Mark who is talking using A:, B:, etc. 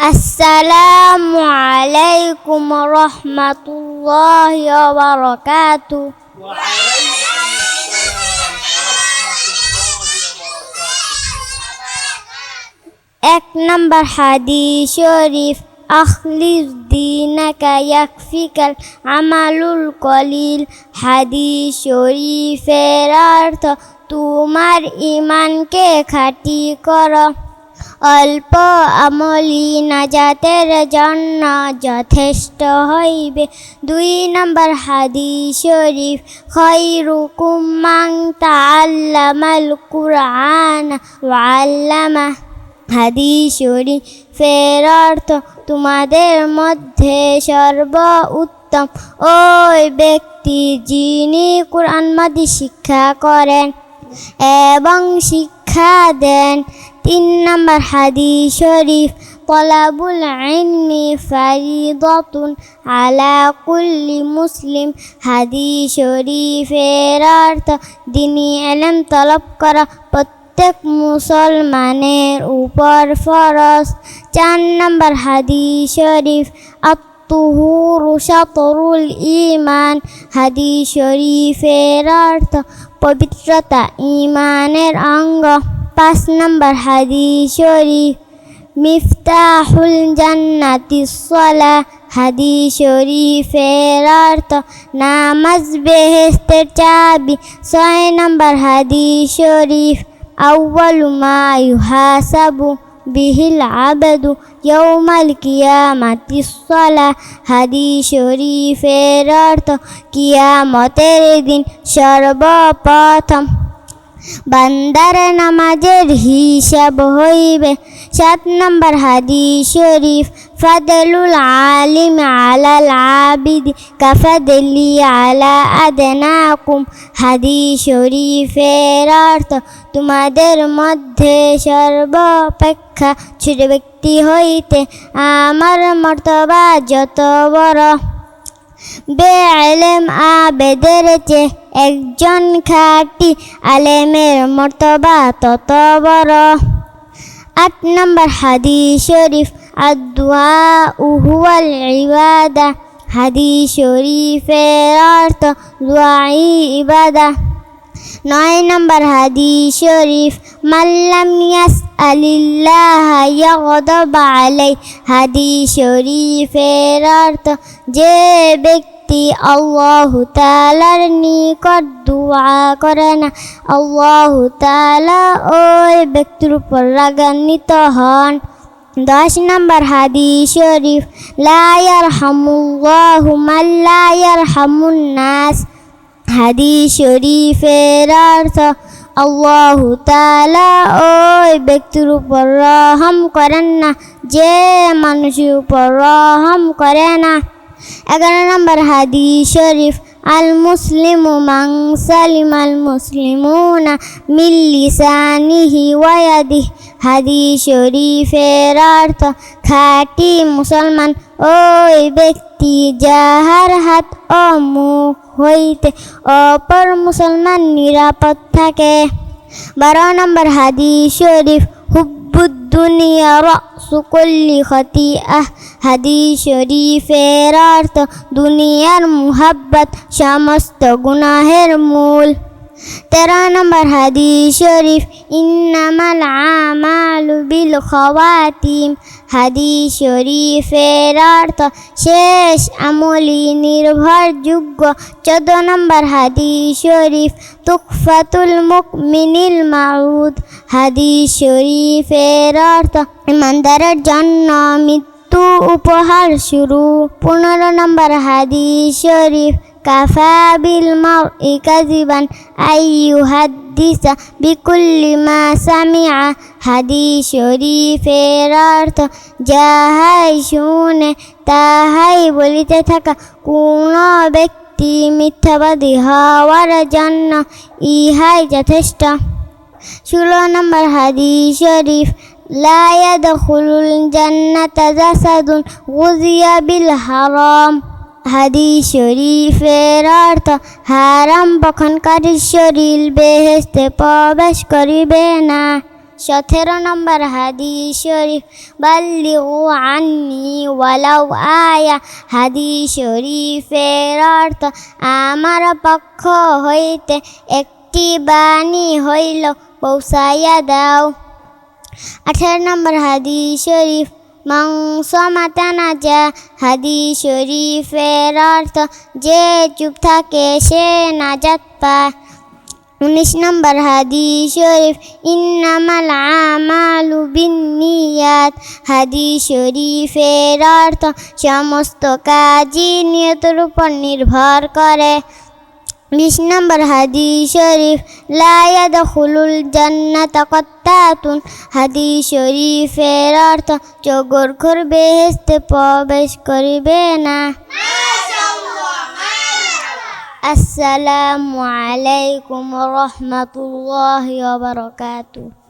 A: আসসালামু আলাইকুম রহমাতুল্লাহি ওয়া বারাকাতুহু। এক নম্বর হাদিস শরীফ, আখলিস দীনাকা ইয়াকফিকাল আমালুল কলিল। হাদিস শরীফের অর্থ, তোমার ঈমানকে খাঁটি করো, অল্প আমলি নাজাতের জন্য যথেষ্ট হইবে। দুই নম্বর হাদিস শরীফ, খায়রুকুম মান তাআল্লামাল কুরআন ওয়া আল্লামাহ। হাদিস শরীফের অর্থ, তোমাদের মধ্যে সর্ব উত্তম ওই ব্যক্তি যিনি কুরআন মাজিদ শিক্ষা করেন এবং শিক্ষা দেন। তিন নম্বর হাদিস শরীফ, তলাবুল ইলমি ফারিদাতুন আলা কুল্লি মুসলিম। হাদিস শরীফের অর্থ, দ্বীনি ইলম তলব করা প্রত্যেক মুসলমানের উপর ফরজ। চার নম্বর হাদিস শরীফ, আত-তুহুরু শাতরুল ঈমান। হাদিস শরীফের অর্থ, পবিত্রতা ঈমানের অঙ্গ। পাঁচ নম্বর হাদিস শরীফ, মিফতাহুল জান্নাতিস সালাহ। হাদিস শরীফের অর্থ, নামাজ বেহেশতের চাবি। ছয় নম্বর হাদিস শরীফ, আউয়ালু মা ইউহাসাবু বিহিল আবদু ইয়াউমাল কিয়ামাতিস সালাহ। হাদিস শরীফের অর্থ, কিয়ামতের দিন সর্বপ্রথম বান্দার নামাজের হিসাব হইবে। সাত নম্বর হাদিস শরীফ, ফাদলুল আলিম আলাল আবিদ কাফাদলি আলা আদনাকুম। হাদিস শরীফের অর্থ, তোমাদের মধ্যে সর্বাপেক্ষা ছোট ব্যক্তি হইতে আমার মর্তবা যত বড়। বেইলম আবেদের চেয়ে একজন খাঁটি আলেমের মর্তবা তত বড়। আট নম্বর হাদিস শরীফ, আদ-দুআউ হুয়াল ইবাদা। হাদিস শরীফের অর্থ, দুআই ইবাদা। নয় নম্বর হাদিস শরীফ, মাল্লাম ইয়াসআলিল্লাহা ইয়াগদাব আলাইহি। হাদিস শরীফের অর্থ, যে ব্যক্তি আল্লাহু তাআলার নিকট দুআ করে না, আল্লাহু তাআলা ওই ব্যক্তির উপর রাগান্বিত হন। 10 নম্বর হাদিস শরীফ, লা ইয়ারহামুল্লাহু মান লা ইয়ারহামুন নাস। হাদিস শরীফের অর্থ, আল্লাহু তাআলা ওই ব্যক্তির উপর রহম করেন না যে মানুষের উপর রহম করে না। 11 নম্বর হাদিস শরীফ, আল মুসলিমু মান সালিমাল মুসলিমুনা মিন লিসানিহি ওয়া ইয়াদিহি। হাদিস শরীফের অর্থ, খাঁটি মুসলমান ওই ব্যক্তি যাহার হাত ও মুখ হইতে অপর মুসলমান নিরাপদ থাকে। 12 নম্বর হাদিস শরীফ, হুব্বুদ দুনিয়া রাসু কুল্লি খাতিআহ। হাদিস শরীফের অর্থ, দুনিয়ার মুহাব্বত সমস্ত গুনাহের মূল। 13 নম্বর হাদিস শরীফ, ইন্নামাল আমালু বিল খাওয়াতিম। হাদিস শরীফের অর্থ, শেষ আমলি নির্ভরযোগ্য। 14 নম্বর হাদিস শরীফ, তুকফাতুল মুমিনিল মাউদ। হাদিস শরীফের অর্থ, ইমানদারের জন্য মৃত্যু উপহার শুরু। 15 নম্বর হাদিস শরীফ, কাফা বিল মারই কাযিবান আইয়ুহাদ্দিসা বিকুল্লি মা সামিআ। হাদিস শরীফের অর্থ, যাহাই শুনে তাহাই বলিতে থাকা। কোন ব্যক্তি মিথ্যাবাদী হওয়ার জন্য ইহাই যথেষ্ট। 16 নম্বর হাদিস শরীফ, লা ইয়াদখুলুল জান্নাতা জাসাদুন গুযিয়া বিল হারাম। হাদিস শরীফের অর্থ, হারাম বক্ষণকারীর শরীর বেহেশতে প্রবেশ করিবে না। 17 নম্বর হাদিস শরীফ বাল্লিগু আন্নি ওয়ালাউ আয়া। হাদিস শরীফের অর্থ আমার পক্ষ হইতে একটি বাণী হইল পৌঁছাইয়া দাও। 18 নম্বর হাদিস শরীফ মান সামাতা নাজা। হাদিস শরীফের অর্থ যে চুপ থাকে সে নাজাত পায়। 19 নম্বর হাদিস শরীফ ইন্নামাল আমালু বিন্নিয়াত। হাদিস শরীফের অর্থ সমস্ত কাজই নিয়তের উপর নির্ভর করে। 20 নম্বর হাদিস শরীফ লা ইয়াদখুলুল জান্নাতা কাত্তাতুন। হাদিস শরীফের অর্থ চগরখোর বেহেশতে প্রবেশ করিবে না। আসসালামু আলাইকুম ওয়া রাহমাতুল্লাহি ওয়া বারাকাতুহু।